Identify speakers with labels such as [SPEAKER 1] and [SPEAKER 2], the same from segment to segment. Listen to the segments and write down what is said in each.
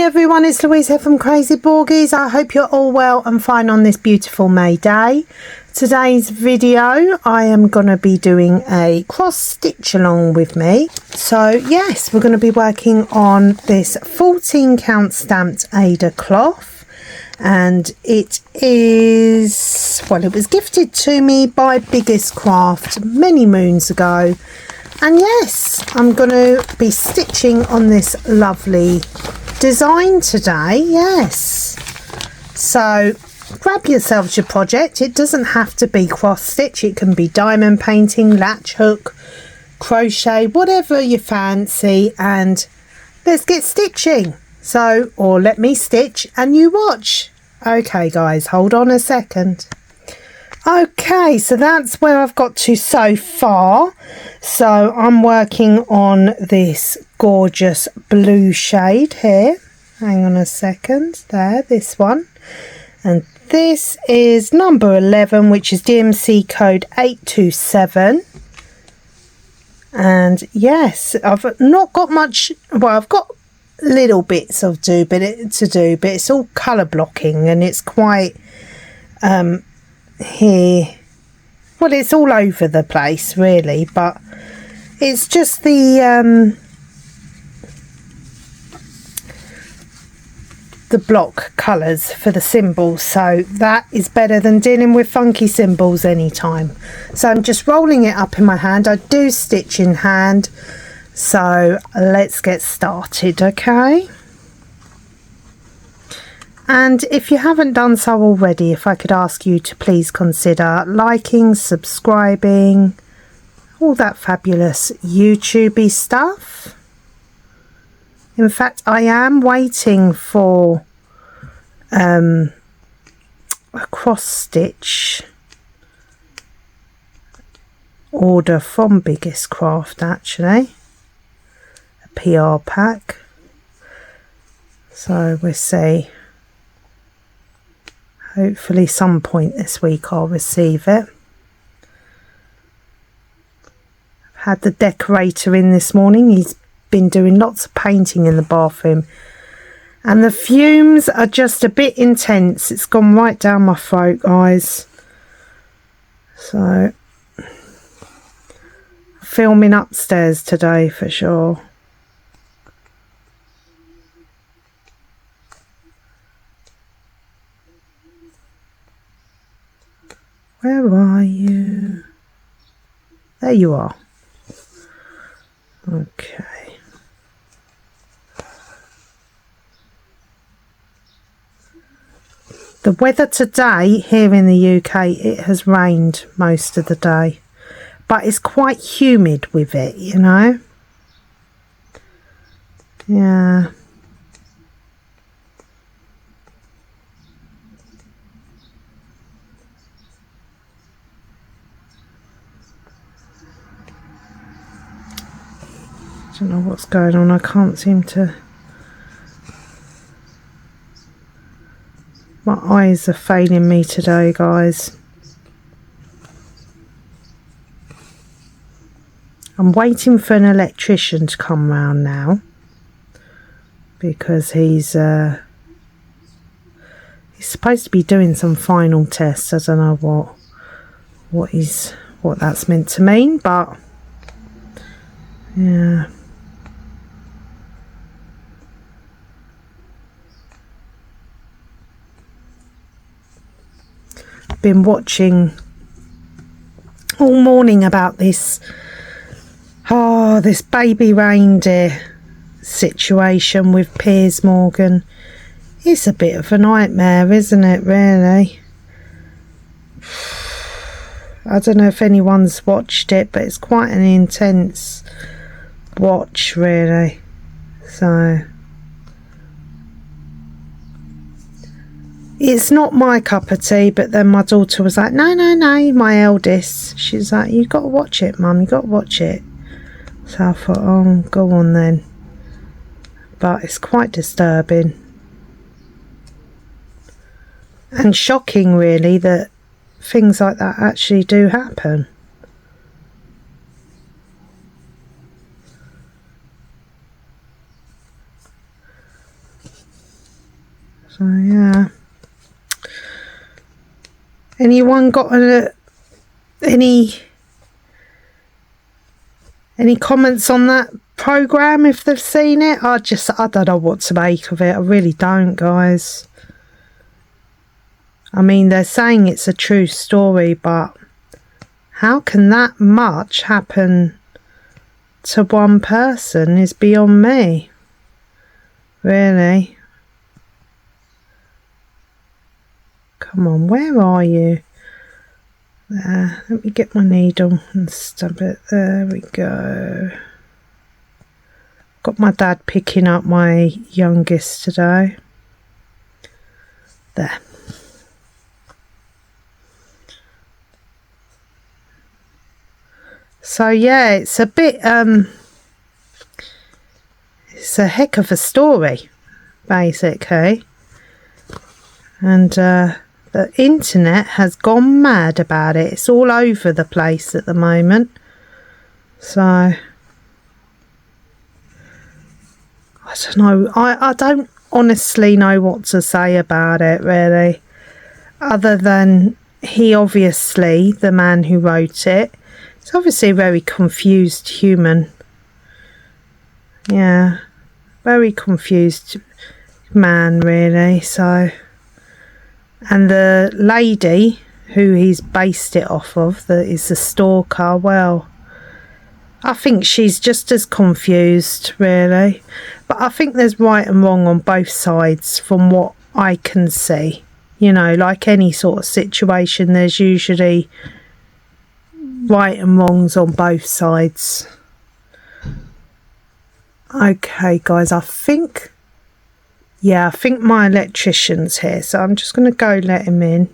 [SPEAKER 1] everyone, it's Louise here from Crazy Borgies. I hope you're all well and fine on this beautiful May day. Today's video I am going to be doing a cross stitch along with me. So yes, we're going to be working on this 14 count stamped Ada cloth, and it is, well, it was gifted to me by biggestcraft many moons ago. And yes, I'm going to be stitching on this lovely design today. Yes, so grab yourselves your project. It doesn't have to be cross stitch, it can be diamond painting, latch hook, crochet, whatever you fancy, and let's get stitching. So, or let me stitch and you watch. Okay guys, hold on a second. Okay, so that's where I've got to so far. So I'm working on this gorgeous blue shade here. Hang on a second, there, this one. And this is number 11, which is DMC code 827. And yes, I've not got much, well, I've got little bits of to do, but it's all colour blocking, and it's quite here, well, it's all over the place really, but it's just the block colours for the symbols, so that is better than dealing with funky symbols anytime. So I'm just rolling it up in my hand. I do stitch in hand, so let's get started. Okay, and if you haven't done so already, if I could ask you to please consider liking, subscribing, all that fabulous YouTubey stuff. In fact, I am waiting for a cross stitch order from biggestcraft, actually, a PR pack. So we'll see. Hopefully some point this week I'll receive it. I've had the decorator in this morning. He's been doing lots of painting in the bathroom, and the fumes are just a bit intense. It's gone right down my throat, guys. So filming upstairs today for sure. Where are you? There you are. Okay. The weather today here in the UK, it has rained most of the day, but it's quite humid with it, you know. Yeah. I don't know what's going on. I can't seem to. My eyes are failing me today, guys. I'm waiting for an electrician to come round now, because he's supposed to be doing some final tests. I don't know what that's meant to mean, but yeah. Been watching all morning about this baby reindeer situation with Piers Morgan. It's a bit of a nightmare, isn't it, really? I don't know if anyone's watched it, but it's quite an intense watch, really. So it's not my cup of tea, but then my daughter was like, no, my eldest, she's like, you got to watch it, Mum, you got to watch it. So I thought, oh, go on then. But it's quite disturbing and shocking, really, that things like that actually do happen. So yeah. Anyone got any comments on that program if they've seen it? I don't know what to make of it. I really don't, guys. I mean, they're saying it's a true story, but how can that much happen to one person is beyond me. Really. Come on, where are you? There, let me get my needle and stab it. There we go. Got my dad picking up my youngest today. There. So yeah, it's a bit it's a heck of a story, basically. And the internet has gone mad about it. It's all over the place at the moment. So I don't know. I don't honestly know what to say about it, really. Other than he obviously, the man who wrote it, is obviously a very confused human. Yeah, very confused man, really. So, and the lady who he's based it off of, that is the stalker, well, I think she's just as confused, really. But I think there's right and wrong on both sides from what I can see. You know, like any sort of situation, there's usually right and wrongs on both sides. Okay, guys, I think my electrician's here, so I'm just going to go let him in,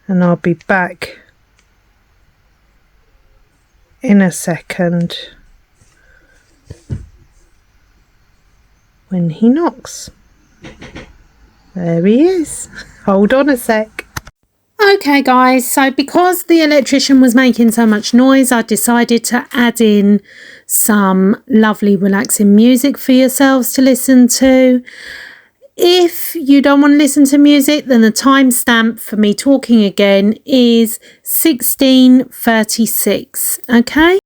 [SPEAKER 1] and I'll be back in a second when he knocks. There he is. Hold on a sec. Okay guys, so because the electrician was making so much noise, I decided to add in some lovely relaxing music for yourselves to listen to. If you don't want to listen to music, then the timestamp for me talking again is 16:36, okay?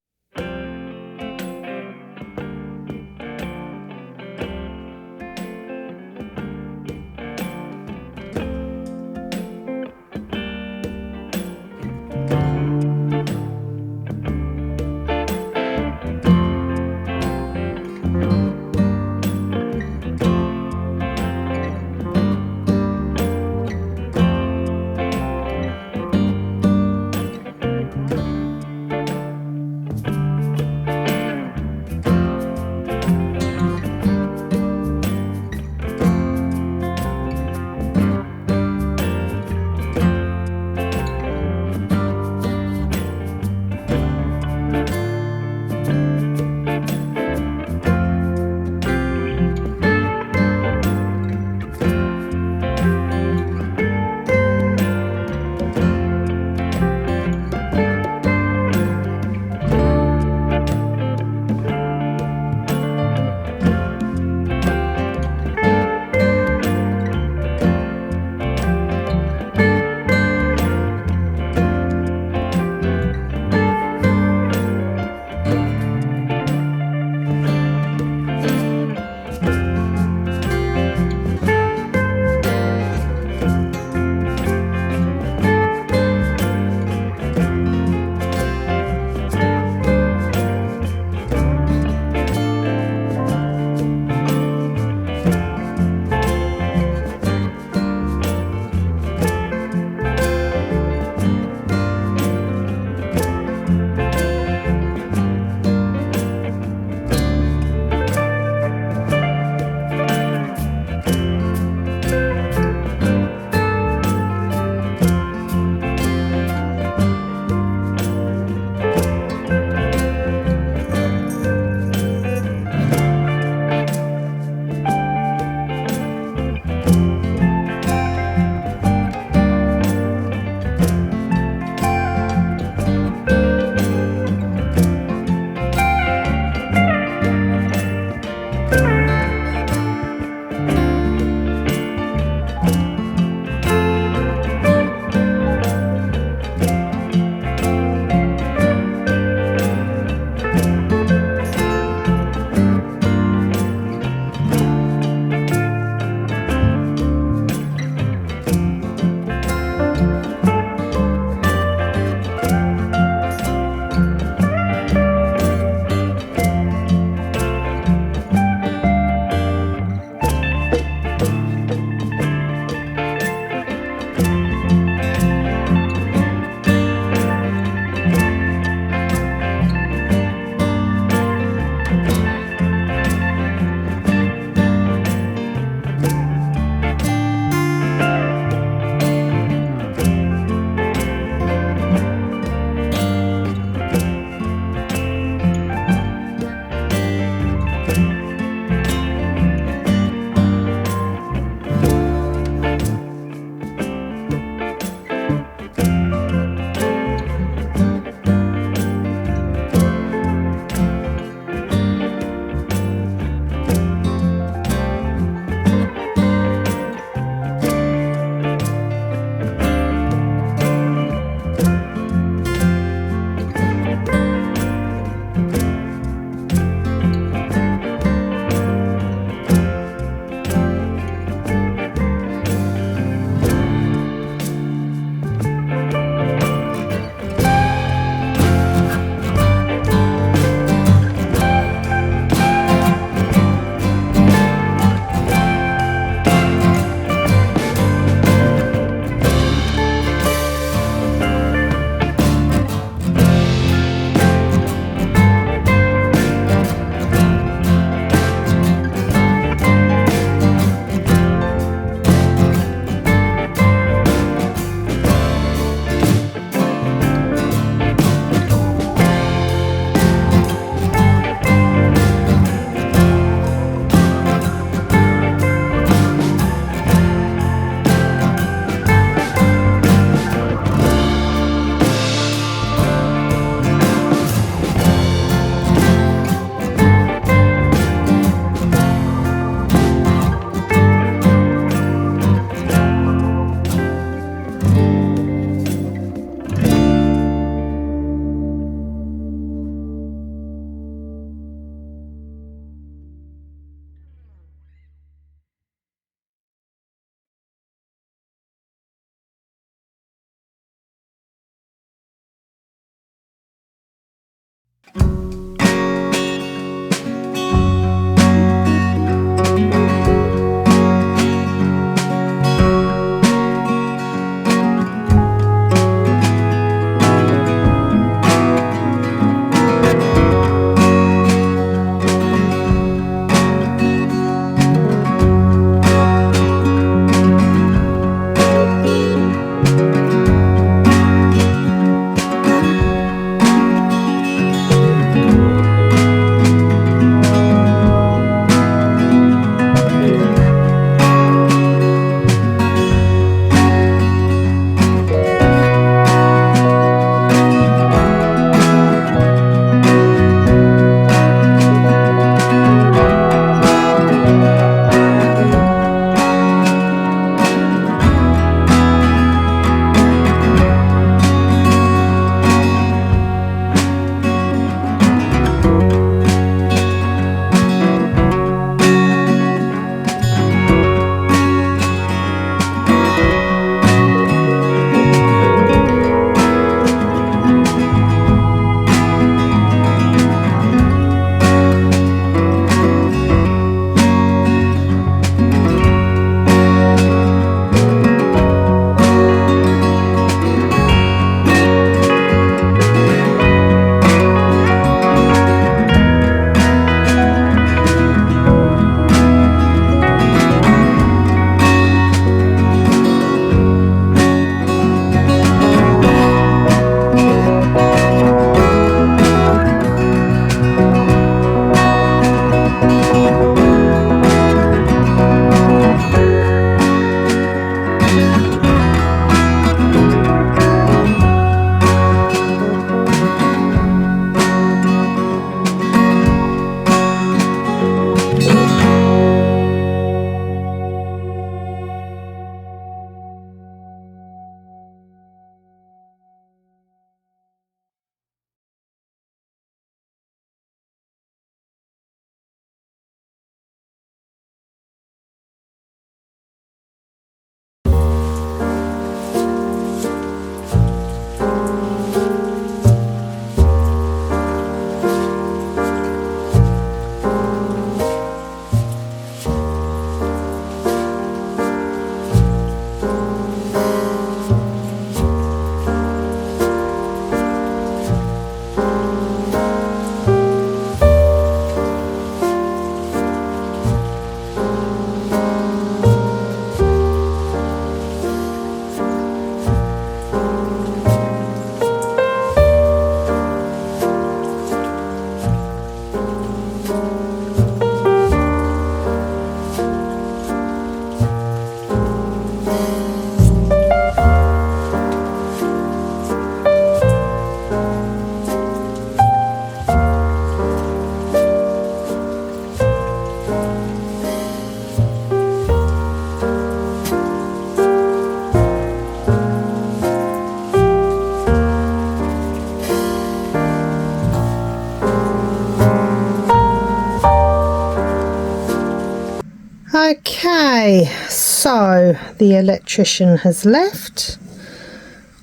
[SPEAKER 1] Okay, so the electrician has left.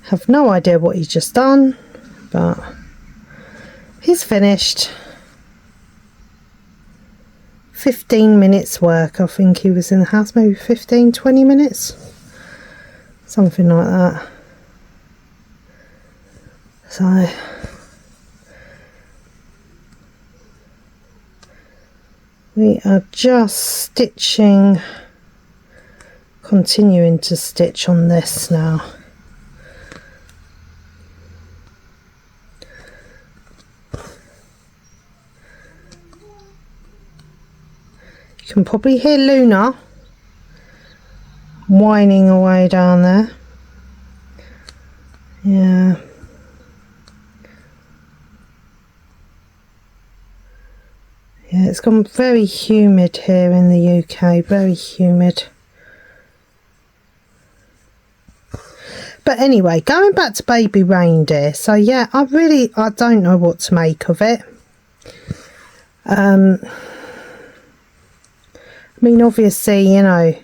[SPEAKER 1] Have no idea what he's just done, but he's finished. 15 minutes work. I think he was in the house maybe 15-20 minutes, something like that. So we are just stitching, continuing to stitch on this now. You can probably hear Luna whining away down there. Yeah. Yeah, it's gone very humid here in the UK, very humid. But anyway, going back to Baby Reindeer, so yeah, I don't know what to make of it. I mean, obviously, you know,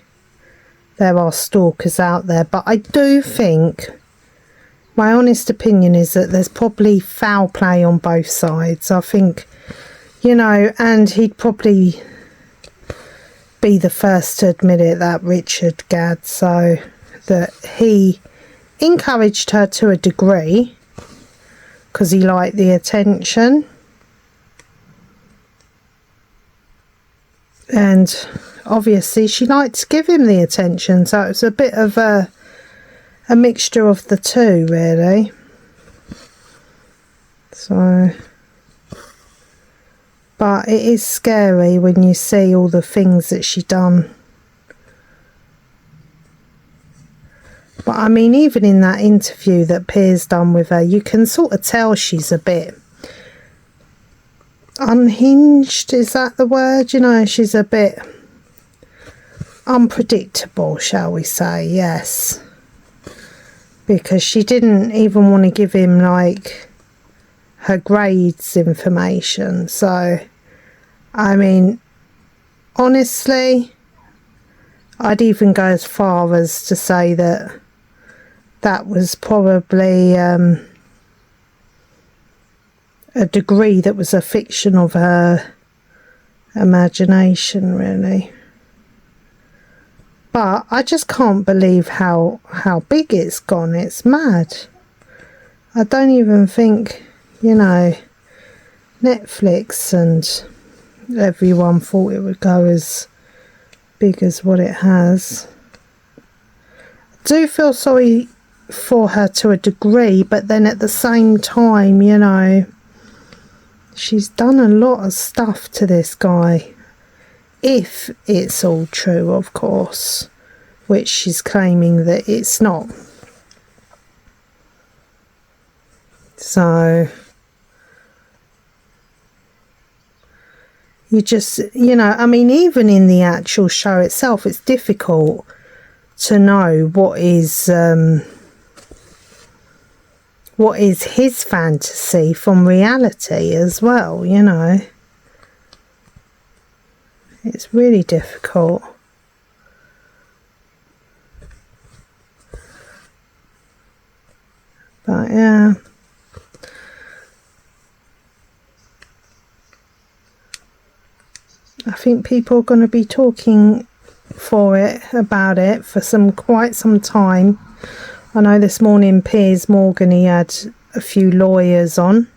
[SPEAKER 1] there are stalkers out there, but I do think my honest opinion is that there's probably foul play on both sides. I think, you know, and he'd probably be the first to admit it, that Richard Gadd, so that he encouraged her to a degree because he liked the attention, and obviously she liked to give him the attention, so it was a bit of a mixture of the two, really. So, but it is scary when you see all the things that she done. But I mean, even in that interview that Piers done with her, you can sort of tell she's a bit unhinged, is that the word? You know, she's a bit unpredictable, shall we say, yes. Because she didn't even want to give him, like, her grades information. So, I mean, honestly, I'd even go as far as to say that that was probably a degree that was a fiction of her imagination, really. But I just can't believe how big it's gone. It's mad. I don't even think, you know, Netflix and everyone thought it would go as big as what it has. I do feel sorry for her to a degree, but then at the same time, you know, she's done a lot of stuff to this guy. If it's all true, of course, which she's claiming that it's not. So, you just, you know, I mean, even in the actual show itself, it's difficult to know what is his fantasy from reality as well, you know. It's really difficult. But yeah. I think people are going to be talking about it for quite some time. I know this morning Piers Morgan, he had a few lawyers on.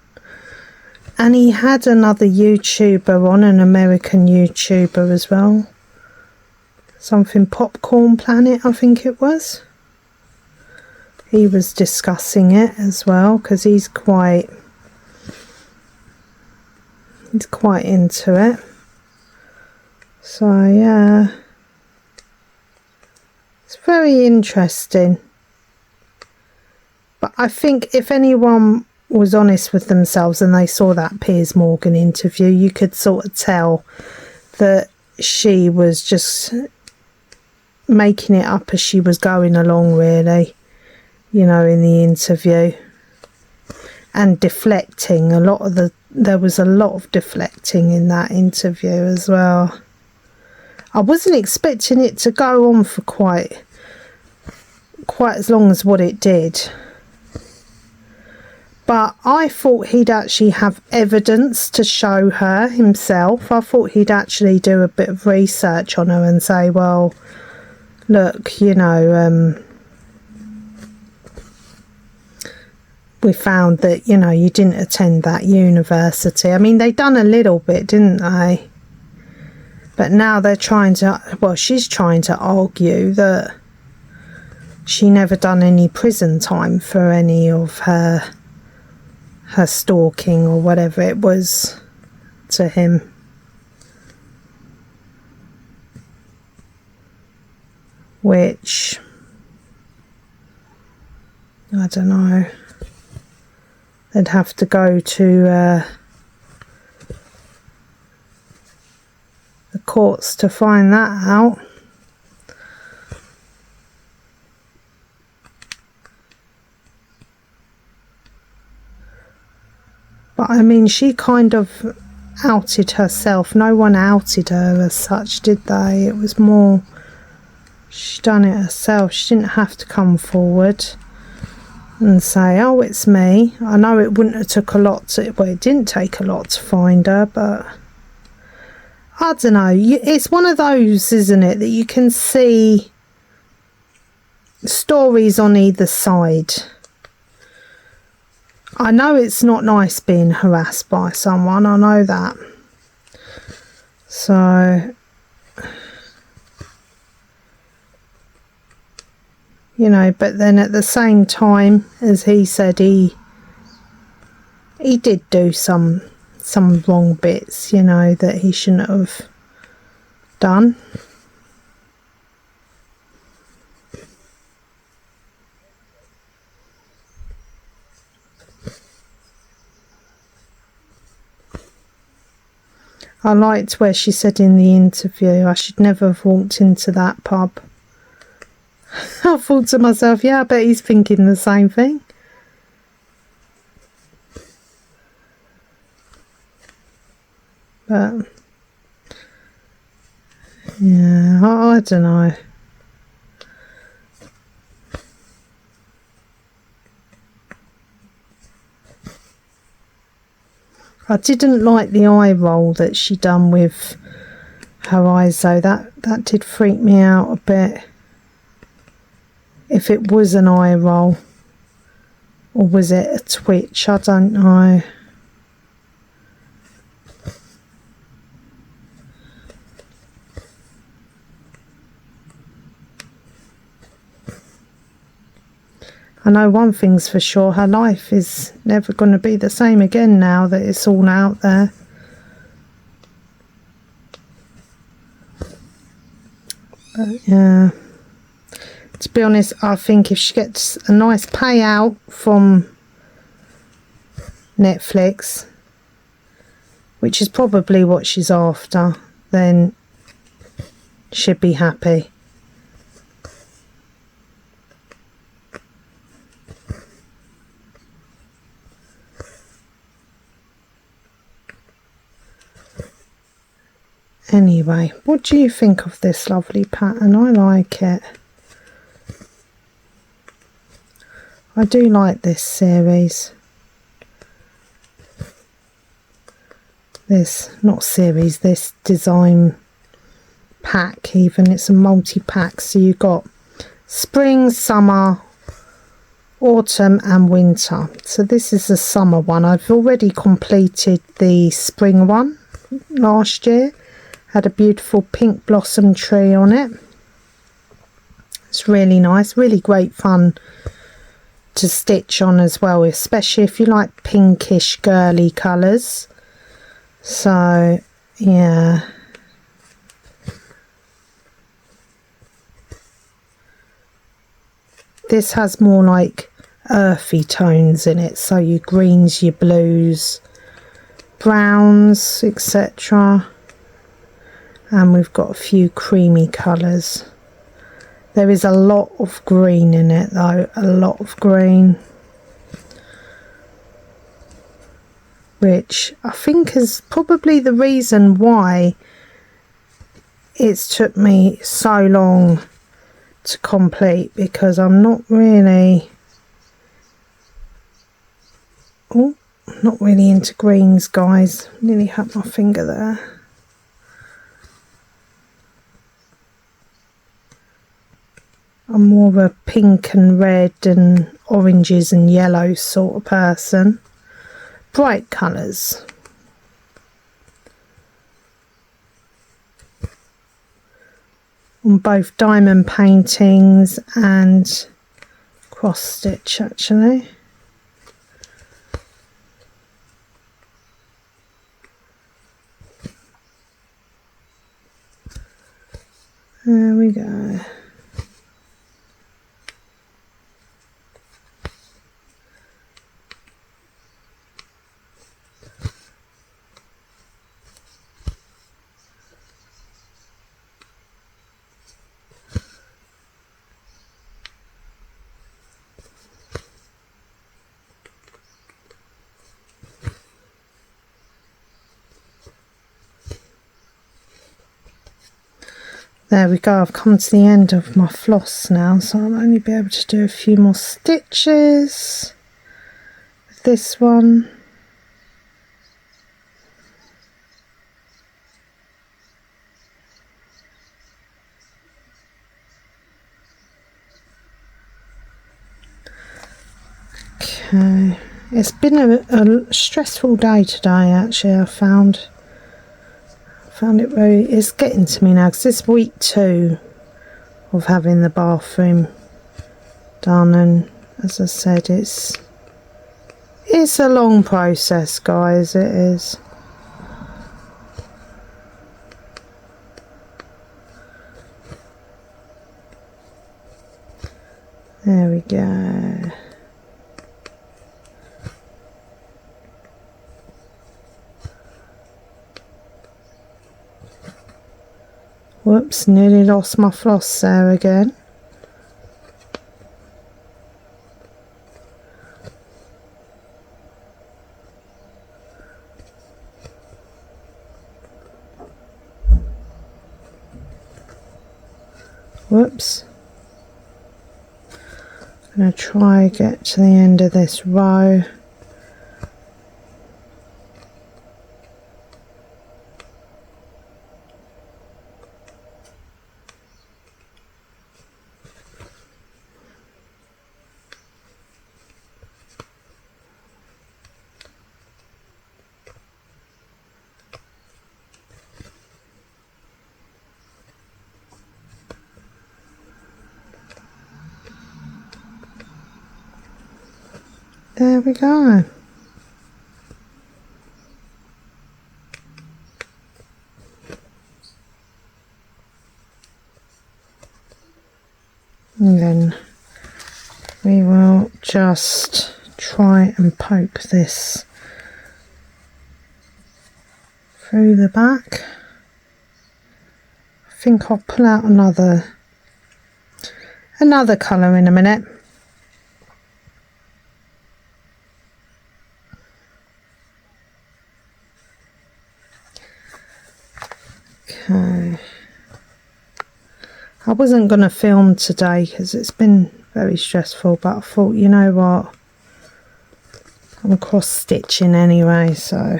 [SPEAKER 1] And he had another YouTuber on, an American YouTuber as well. Something Popcorn Planet, I think it was. He was discussing it as well, because he's quite into it. So yeah, it's very interesting. But I think if anyone was honest with themselves and they saw that Piers Morgan interview, you could sort of tell that she was just making it up as she was going along, really, you know, in the interview, and deflecting there was a lot of deflecting in that interview as well. I wasn't expecting it to go on for quite as long as what it did. But I thought he'd actually have evidence to show her himself. I thought he'd actually do a bit of research on her and say, well, look, you know, we found that, you know, you didn't attend that university. I mean, they done a little bit, didn't they? But now they're trying to, well, she's trying to argue that she never done any prison time for any of her stalking or whatever it was to him. Which, I don't know, they'd have to go to the courts to find that out. But I mean, she kind of outed herself. No one outed her as such, did they? It was more, she done it herself. She didn't have to come forward. and say, oh, it's me. I know it wouldn't have took a lot to, well, it didn't take a lot to find her, but I don't know. It's one of those, isn't it, that you can see stories on either side. I know it's not nice being harassed by someone, I know that. So, you know, but then at the same time, as he said, he did do some wrong bits, you know, that he shouldn't have done. I liked where she said in the interview, I should never have walked into that pub. I thought to myself, yeah, I bet he's thinking the same thing. But yeah, I don't know. I didn't like the eye roll that she done with her eyes though. That did freak me out a bit. If it was an eye roll or was it a twitch, I don't know. I know one thing's for sure, her life is never going to be the same again now that it's all out there. But yeah, to be honest, I think if she gets a nice payout from Netflix, which is probably what she's after, then she'd be happy. Anyway, what do you think of this lovely pattern? I like it. I do like this series. This design pack even. It's a multi-pack, so you've got spring, summer, autumn and winter. So this is the summer one. I've already completed the spring one last year. Had a beautiful pink blossom tree on it. It's really nice, really great fun to stitch on as well, especially if you like pinkish girly colours. So yeah, this has more like earthy tones in it, so your greens, your blues, browns, etc. And we've got a few creamy colours. There is a lot of green in it though, a lot of green, which I think is probably the reason why it's took me so long to complete, because I'm not really into greens, guys. Nearly had my finger there. I'm more of a pink and red and oranges and yellow sort of person. Bright colours. On both diamond paintings and cross stitch actually. There we go. There we go, I've come to the end of my floss now, so I'll only be able to do a few more stitches with this one. Okay, it's been a stressful day today actually. I found it it's getting to me now because it's week 2 of having the bathroom done, and as I said, it's a long process, guys, it is. There we go. Whoops, nearly lost my floss there again. Whoops. I'm going to try get to the end of this row. There we go. And then we will just try and poke this through the back. I think I'll pull out another colour in a minute. Okay, I wasn't going to film today because it's been very stressful, but I thought, you know what, I'm cross stitching anyway, so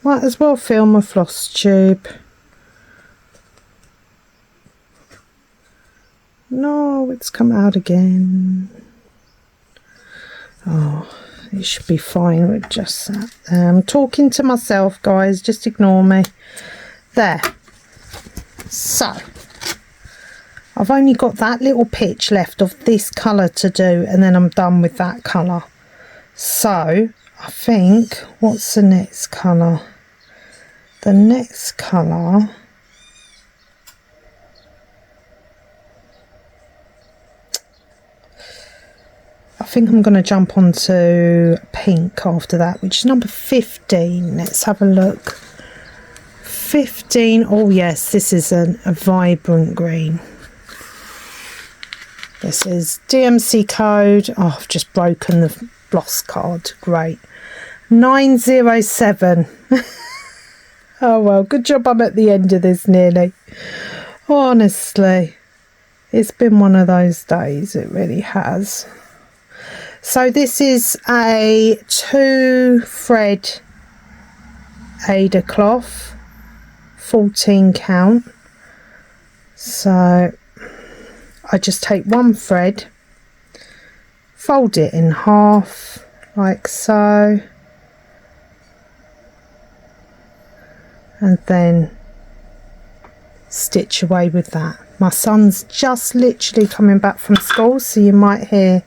[SPEAKER 1] might as well film a floss tube. No, it's come out again. Oh, it should be fine with just that. I'm talking to myself, guys, just ignore me. There. So I've only got that little pitch left of this colour to do, and then I'm done with that colour. So I think, what's the next colour? The next colour, I think I'm going to jump onto pink after that, which is number 15. Let's have a look. 15. Oh yes, this is a vibrant green. This is DMC code. Oh, I've just broken the floss card. Great. 907. Oh well, good job I'm at the end of this nearly. Honestly, it's been one of those days, it really has. So this is a 2 thread Ada cloth, 14 count. So I just take one thread, fold it in half like so, and then stitch away with that. My son's just literally coming back from school, so you might hear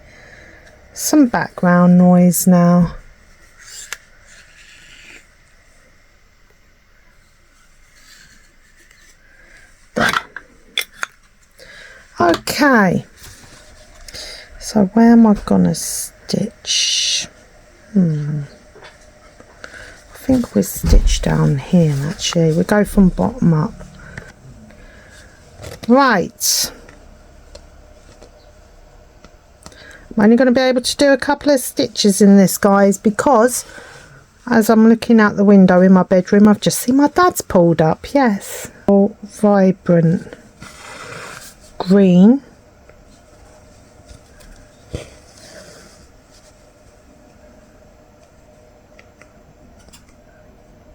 [SPEAKER 1] some background noise now. There. Okay, so where am I gonna stitch? I think we stitch down here actually. We go from bottom up. Right, I'm only going to be able to do a couple of stitches in this, guys, because as I'm looking out the window in my bedroom, I've just seen my dad's pulled up. Yes, oh, vibrant. green.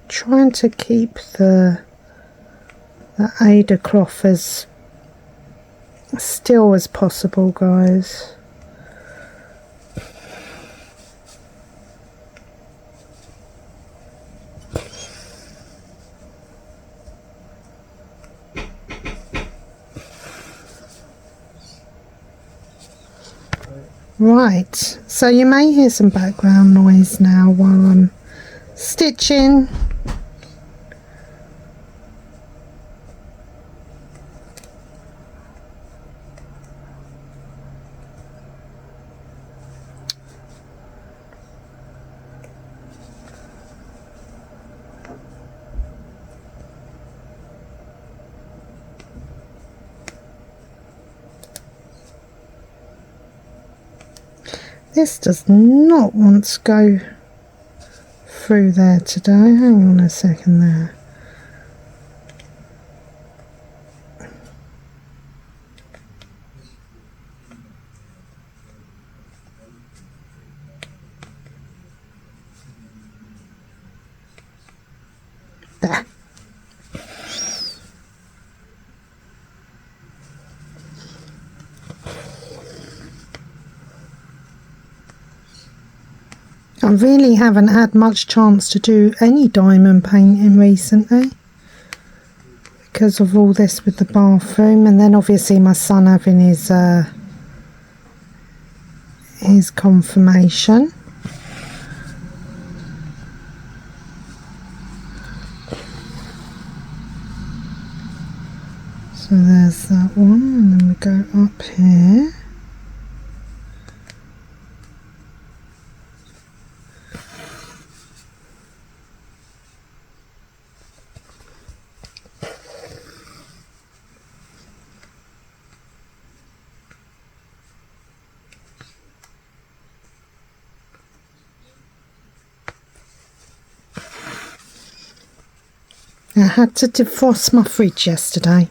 [SPEAKER 1] Trying to keep the Ada cloth as still as possible, guys. Right, so you may hear some background noise now while I'm stitching. This does not want to go through there today. Hang on a second there. There. I really haven't had much chance to do any diamond painting recently because of all this with the bathroom, and then obviously my son having his confirmation. So there's that one, and then we go up here. I had to defrost my fridge yesterday.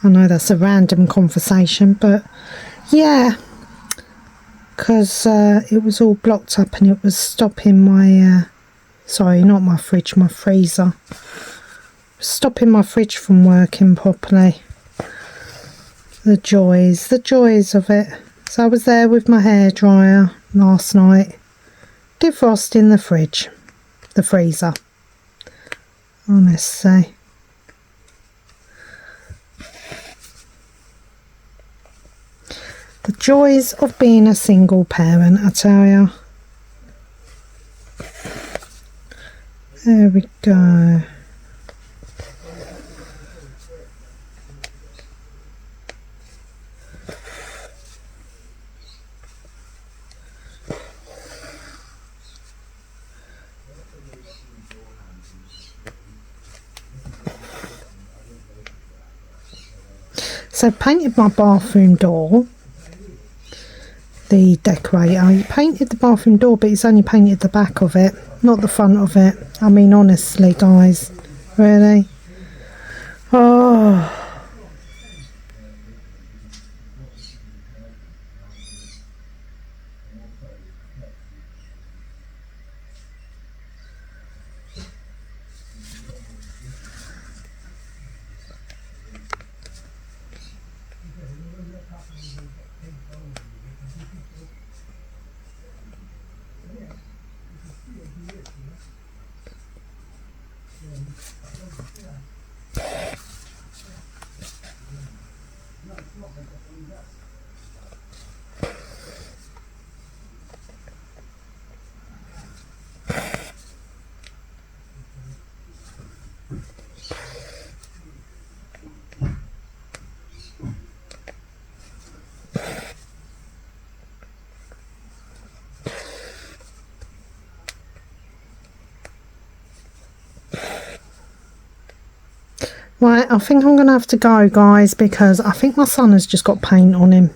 [SPEAKER 1] I know that's a random conversation, but yeah, because it was all blocked up and it was stopping my, sorry, not my fridge, my freezer. Stopping my fridge from working properly. The joys of it. So I was there with my hairdryer last night, defrosting the fridge, the freezer. Honestly, the joys of being a single parent, I tell you. There we go. So I painted my bathroom door, the decorator. He painted the bathroom door, but he's only painted the back of it, not the front of it. I mean, honestly, guys, really? Oh. Right, I think I'm going to have to go, guys, because I think my son has just got paint on him,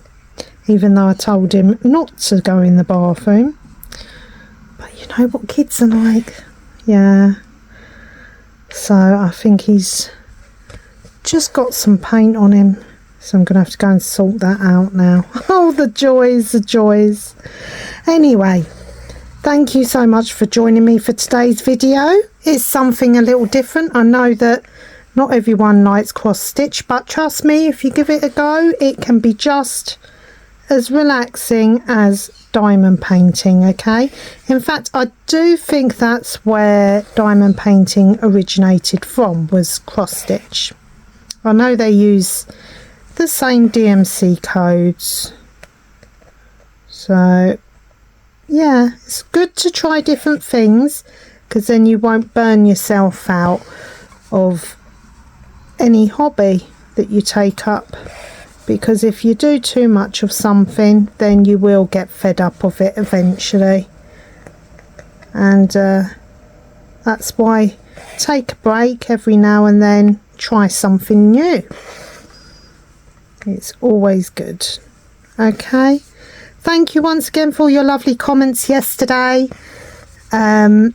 [SPEAKER 1] even though I told him not to go in the bathroom. But you know what kids are like. Yeah. So I think he's just got some paint on him. So I'm going to have to go and sort that out now. Oh, the joys, the joys. Anyway, thank you so much for joining me for today's video. It's something a little different. I know that not everyone likes cross stitch, but trust me, if you give it a go, it can be just as relaxing as diamond painting, okay? In fact, I do think that's where diamond painting originated from, was cross stitch. I know they use the same DMC codes, so yeah, it's good to try different things, because then you won't burn yourself out of any hobby that you take up, because if you do too much of something, then you will get fed up of it eventually. And that's why take a break every now and then, try something new. It's always good. Okay, thank you once again for all your lovely comments yesterday. I'm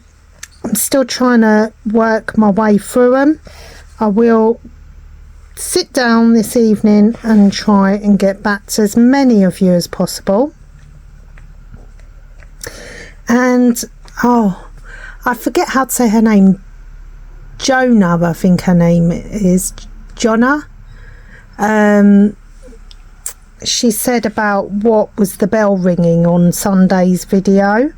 [SPEAKER 1] still trying to work my way through them. I will sit down this evening and try and get back to as many of you as possible. And oh, I forget how to say her name. Jonah, I think her name is Jonna. She said about what was the bell ringing on Sunday's video.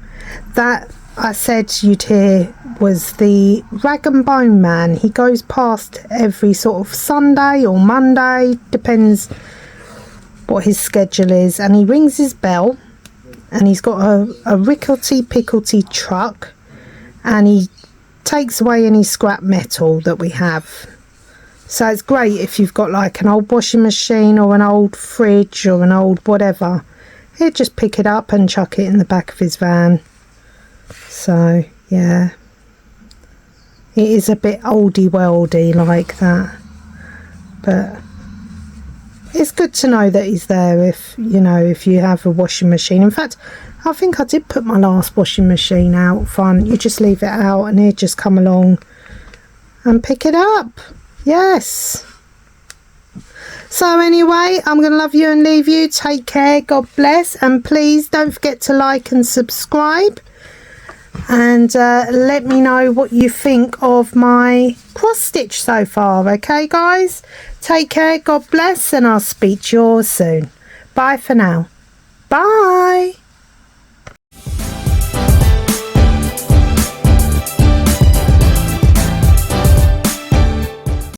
[SPEAKER 1] That I said you'd hear was the Rag and Bone Man. He goes past every sort of Sunday or Monday, depends what his schedule is, and he rings his bell, and he's got a ricklety-picklety truck, and he takes away any scrap metal that we have. So it's great if you've got like an old washing machine or an old fridge or an old whatever. He'll just pick it up and chuck it in the back of his van. So yeah, it is a bit oldie worldy like that, but it's good to know that he's there if you know, if you have a washing machine. In fact, I think I did put my last washing machine out front. You just leave it out and he'll just come along and pick it up. Yes. So anyway, I'm going to love you and leave you. Take care, God bless, and please don't forget to like and subscribe, and let me know what you think of my cross stitch so far. Okay guys, take care, God bless, and I'll speak to you all soon. Bye for now. Bye.